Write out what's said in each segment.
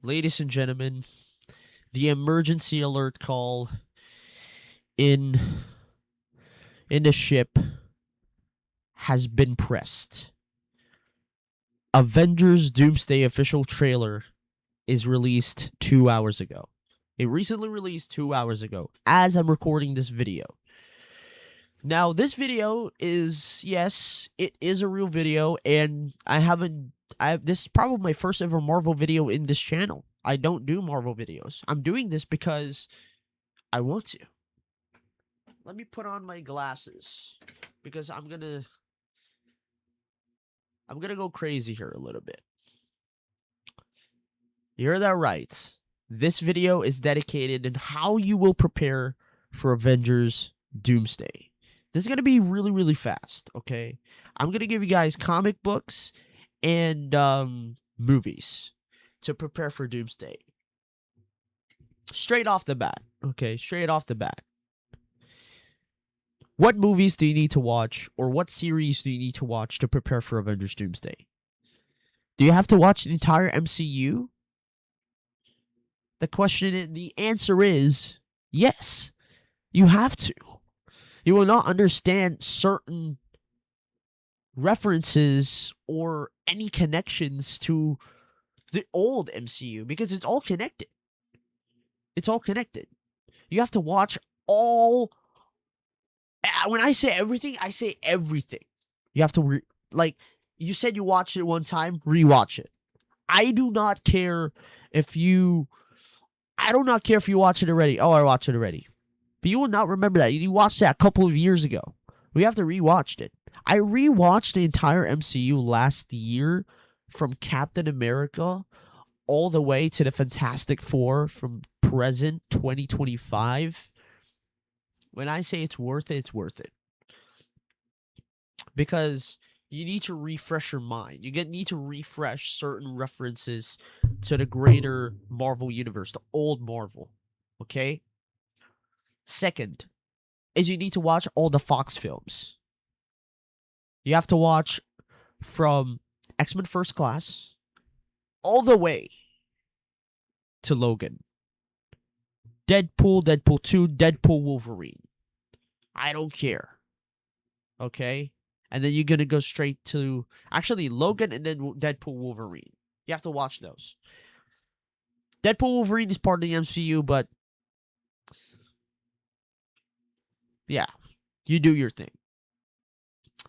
Ladies and gentlemen, the emergency alert call in in the ship has been pressed. Avengers Doomsday official trailer is released 2 hours ago. It recently released 2 hours ago as I'm recording this video. Now, this video is, yes, it is a real video, and this is probably my first ever Marvel video in this channel. I don't do Marvel videos. I'm doing this because I want to. Let me put on my glasses because I'm gonna go crazy here a little bit. You heard that right. This video is dedicated on how you will prepare for Avengers Doomsday. This is gonna be really, really fast, okay? I'm gonna give you guys comic books and movies to prepare for Doomsday. Straight off the bat. Okay, straight off the bat. What movies do you need to watch, or what series do you need to watch to prepare for Avengers Doomsday? Do you have to watch the entire MCU? The answer is yes. You have to. You will not understand certain references or any connections to the old MCU because it's all connected. It's all connected. You have to watch all. When I say everything, I say everything. You have to like you said you watched it one time, rewatch it. I do not care if you I do not care if you watch it already. Oh, I watched it already. But you will not remember that. You watched that a couple of years ago. We have to rewatch it. I rewatched the entire MCU last year from Captain America all the way to the Fantastic Four from present 2025. When I say it's worth it, it's worth it. Because you need to refresh your mind. Need to refresh certain references to the greater Marvel universe, the old Marvel. Okay? Second is you need to watch all the Fox films. You have to watch from X-Men First Class all the way to Logan. Deadpool, Deadpool 2, Deadpool Wolverine. I don't care. Okay? And then you're going to go straight to actually Logan and then Deadpool Wolverine. You have to watch those. Deadpool Wolverine is part of the MCU, but yeah, you do your thing.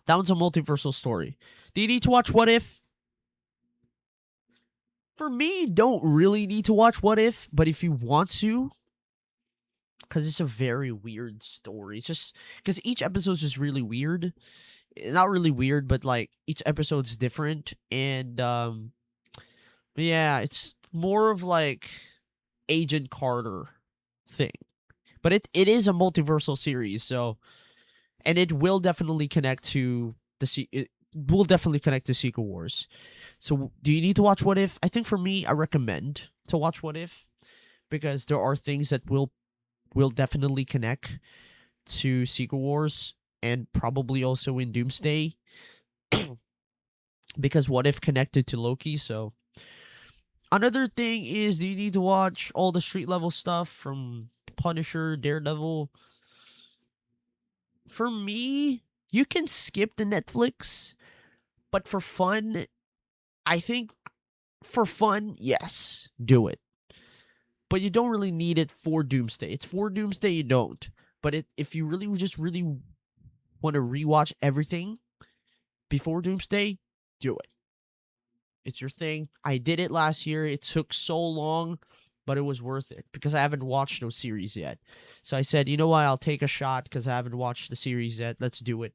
That one's a multiversal story. Do you need to watch What If? For me, don't really need to watch What If, but if you want to, because it's a very weird story. It's just because each episode is just really weird. Not really weird, but like each episode's different, and yeah, it's more of like Agent Carter thing. But it is a multiversal series, so and it will definitely connect to it will definitely connect to Secret Wars. So do you need to watch What If? I think for me, I recommend to watch What If because there are things that will definitely connect to Secret Wars and probably also in Doomsday because What If connected to Loki. So another thing is, do you need to watch all the street level stuff from Punisher, Daredevil? For me, you can skip the Netflix, but for fun, I think for fun, yes, do it. But you don't really need it for Doomsday. It's for Doomsday, you don't. But if you really want to rewatch everything before Doomsday, do it. It's your thing. I did it last year. It took so long, but it was worth it because I haven't watched no series yet. So I said, you know what? I'll take a shot because I haven't watched the series yet. Let's do it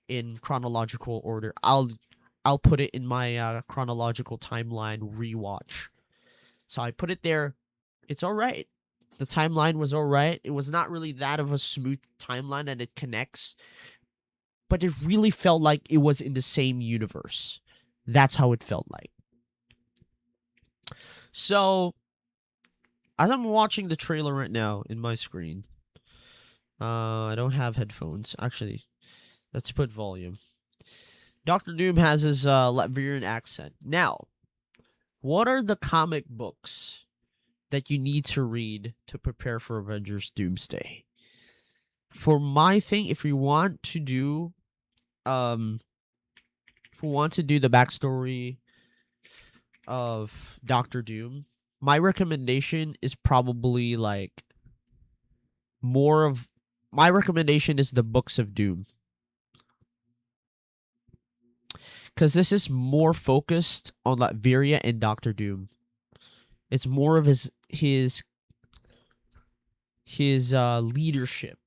in chronological order. I'll put it in my chronological timeline rewatch. So I put it there. It's all right. The timeline was all right. It was not really that of a smooth timeline and it connects, but it really felt like it was in the same universe. That's how it felt like. So, as I'm watching the trailer right now in my screen, I don't have headphones. Actually, let's put volume. Doctor Doom has his Latvian accent. Now, What are the comic books that you need to read to prepare for Avengers Doomsday? For my thing, um if we want to do the backstory of Doctor Doom, my recommendation is probably like more of my recommendation is the Books of Doom, because this is more focused on Latveria and Doctor Doom. It's more of his leadership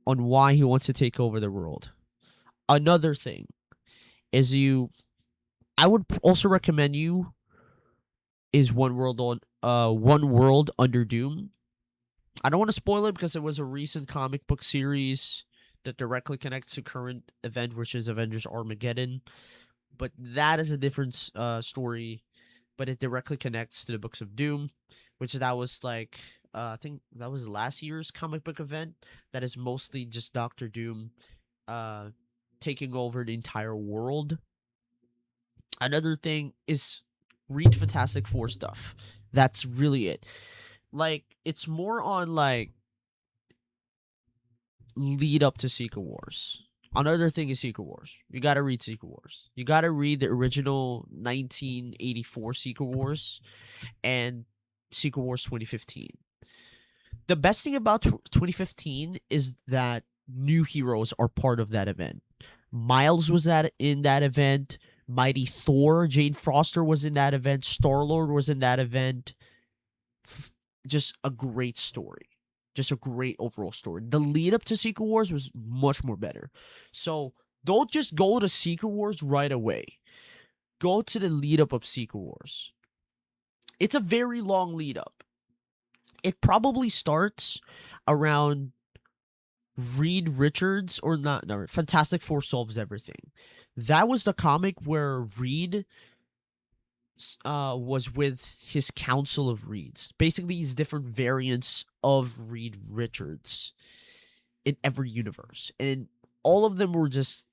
on why he wants to take over the world. Another thing is I would also recommend you is One World Under Doom. I don't want to spoil it because it was a recent comic book series that directly connects to current event, which is Avengers Armageddon. But that is a different story, but it directly connects to the Books of Doom, which that was like I think that was last year's comic book event. That is mostly just Doctor Doom, uh, taking over the entire world. Another thing is read Fantastic Four stuff. That's really it. Like it's more on like lead up to Secret Wars. Another thing is Secret Wars. You gotta read Secret Wars. You gotta read the original 1984 Secret Wars and Secret Wars 2015. The best thing about 2015 is that new heroes are part of that event. Miles was in that event. Mighty Thor, Jane Foster was in that event. Star Lord was in that event. Just a great story. Just a great overall story. The lead up to Secret Wars was much more better. So don't just go to Secret Wars right away. Go to the lead up of Secret Wars. It's a very long lead up. It probably starts around Reed Richards or not. No, Fantastic Four Solves Everything. That was the comic where Reed was with his council of Reeds. Basically, these different variants of Reed Richards in every universe, and all of them were just.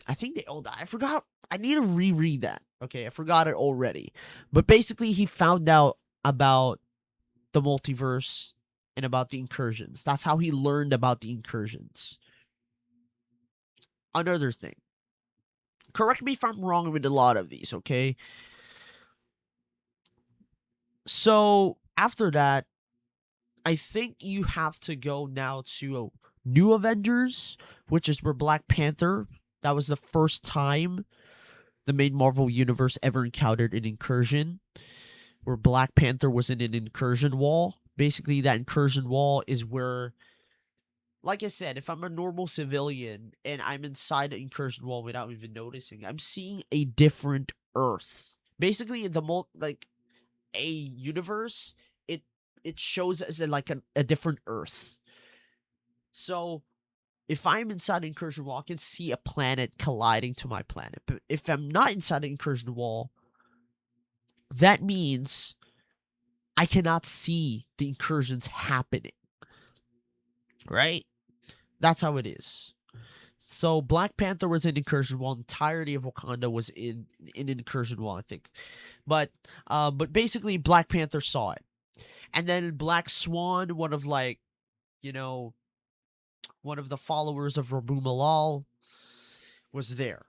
I think they all died. I forgot. I need to reread that. Okay, I forgot it already. But basically, he found out about the multiverse and about the incursions. That's how he learned about the incursions. Another thing. Correct me if I'm wrong with a lot of these, okay? So, after that, I think you have to go now to New Avengers, which is where Black Panther, that was the first time the main Marvel universe ever encountered an incursion, where Black Panther was in an incursion wall. Basically, that incursion wall is where, like I said, if I'm a normal civilian and I'm inside an incursion wall without even noticing, I'm seeing a different Earth. Basically, like a universe, it it shows as a different Earth. So if I'm inside an incursion wall, I can see a planet colliding to my planet. But if I'm not inside an incursion wall, that means I cannot see the incursions happening. Right? That's how it is. So Black Panther was in incursion wall. Entirety of Wakanda was in incursion wall, I think. But basically Black Panther saw it. And then Black Swan, you know, one of the followers of Rabu Malal, was there.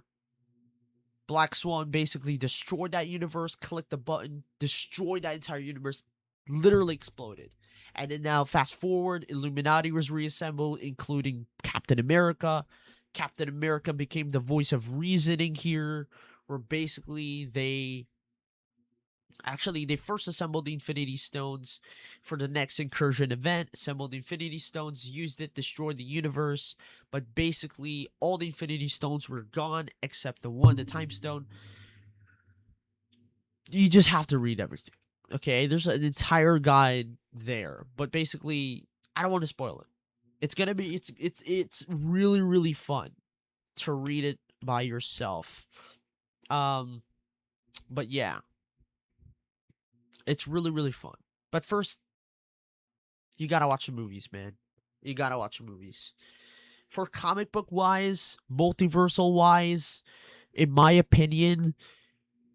Black Swan basically destroyed that universe, clicked the button, destroyed that entire universe, literally exploded. And then now, fast forward, Illuminati was reassembled, including Captain America. Captain America became the voice of reasoning here, where basically they first assembled the Infinity Stones for the next incursion event, assembled the Infinity Stones, used it, destroyed the universe, but basically all the Infinity Stones were gone except the Time Stone. You just have to read everything. Okay, there's an entire guide there, but basically I don't want to spoil it. It's really really fun to read it by yourself. Um but yeah, it's really really fun. But first, you gotta watch the movies, man. You gotta watch the movies. For comic book wise, multiversal wise, in my opinion,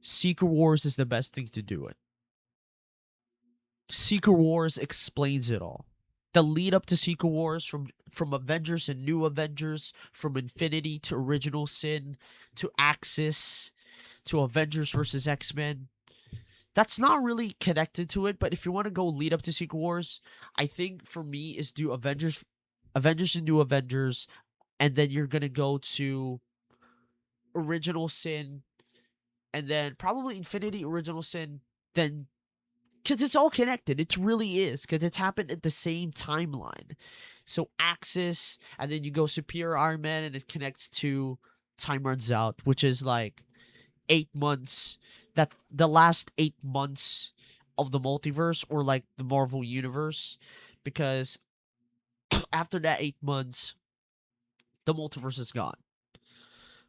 Secret Wars is the best thing to do it. Secret Wars explains it all. The lead up to Secret Wars, from Avengers and New Avengers, from Infinity to Original Sin to Axis to Avengers versus X-Men. That's not really connected to it, but if you want to go lead up to Secret Wars, I think for me is do Avengers and New Avengers, and then you're gonna go to Original Sin, and then probably Infinity, Original Sin, then because it's all connected. It really is because it's happened at the same timeline. So Axis, and then you go Superior Iron Man, and it connects to Time Runs Out, which is like 8 months. That the last 8 months of the multiverse or like the Marvel universe, because after that 8 months, the multiverse is gone.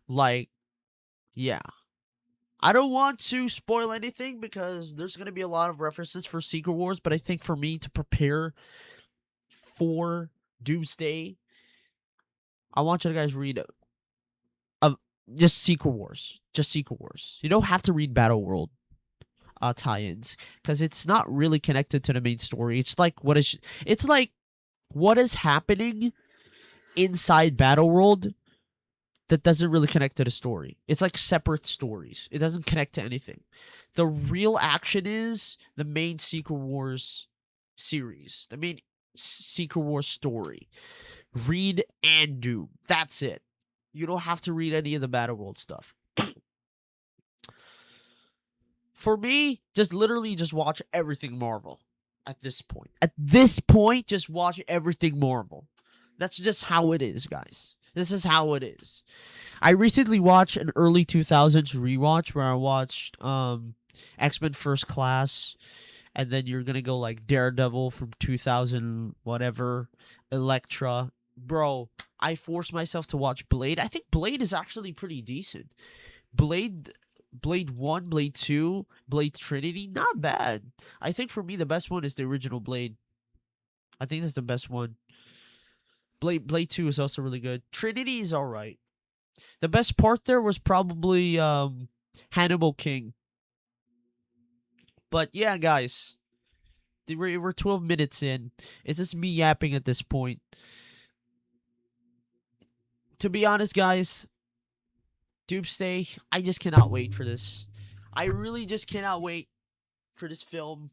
Like, yeah. I don't want to spoil anything because there's going to be a lot of references for Secret Wars, but I think for me to prepare for Doomsday, I want you guys read uh, just Secret Wars. Just Secret Wars. You don't have to read Battle World tie-ins because it's not really connected to the main story. It's like what is happening inside Battle World that doesn't really connect to the story. It's like separate stories. It doesn't connect to anything. The real action is the main Secret Wars series, the main Secret Wars story. Read and do. That's it. You don't have to read any of the Battle World stuff. For me, just literally just watch everything Marvel at this point. At this point, just watch everything Marvel. That's just how it is, guys. This is how it is. I recently watched an early 2000s rewatch where I watched X-Men First Class, and then you're gonna go like Daredevil from 2000 whatever, Elektra. Bro, I forced myself to watch Blade. I think Blade is actually pretty decent. Blade 1, Blade 2, Blade Trinity, not bad. I think for me the best one is the original Blade. I think that's the best one. Blade 2 is also really good. Trinity is alright. The best part there was probably Hannibal King. But yeah, guys, we're 12 minutes in. It's just me yapping at this point. To be honest, guys, Doomsday, I just cannot wait for this. I really just cannot wait for this film.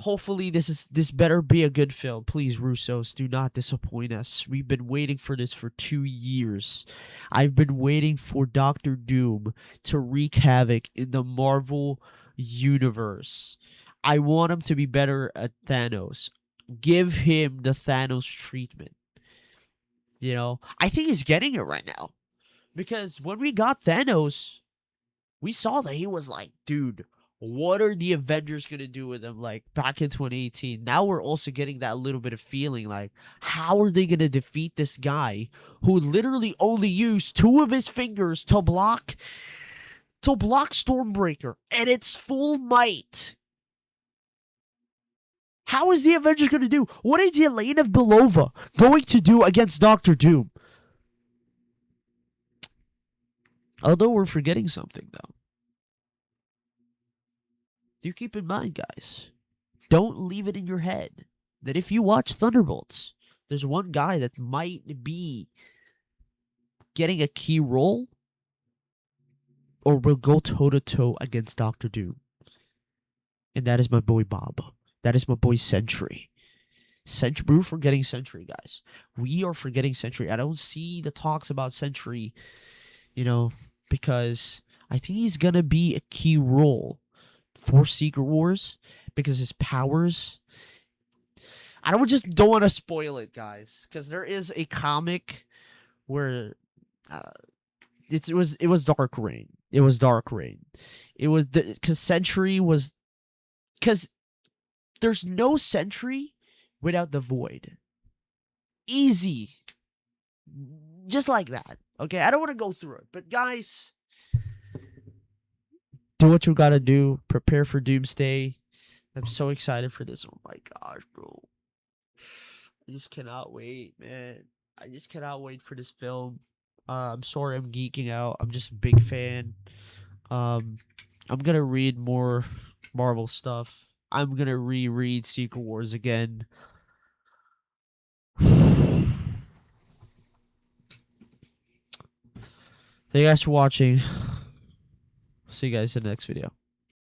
Hopefully this better be a good film. Please, Russos, do not disappoint us. We've been waiting for this for 2 years. I've been waiting for Doctor Doom to wreak havoc in the Marvel universe. I want him to be better at Thanos. Give him the Thanos treatment. You know, I think he's getting it right now. Because when we got Thanos, we saw that he was like, dude, what are the Avengers going to do with him? Like back in 2018. Now we're also getting that little bit of feeling like, how are they going to defeat this guy who literally only used two of his fingers to block Stormbreaker at its full might? How is the Avengers going to do? What is Yelena Belova going to do against Doctor Doom? Although we're forgetting something, though. Do keep in mind, guys, don't leave it in your head that if you watch Thunderbolts, there's one guy that might be getting a key role or will go toe-to-toe against Doctor Doom. And that is my boy Bob. That is my boy Sentry. We're forgetting Sentry, guys. We are forgetting Sentry. I don't see the talks about Sentry, because I think he's going to be a key role for Secret Wars because his powers. I don't want to spoil it, guys, because there is a comic where it was Dark Reign. It was Dark Reign. It was because Sentry was because there's no Sentry without the Void. Easy, just like that. Okay, I don't want to go through it, but guys, do what you gotta do. Prepare for Doomsday. I'm so excited for this. Oh my gosh, bro. I just cannot wait, man. I just cannot wait for this film. I'm sorry I'm geeking out. I'm just a big fan. Um, I'm gonna read more Marvel stuff. I'm gonna reread Secret Wars again. Thank you guys for watching. See you guys in the next video.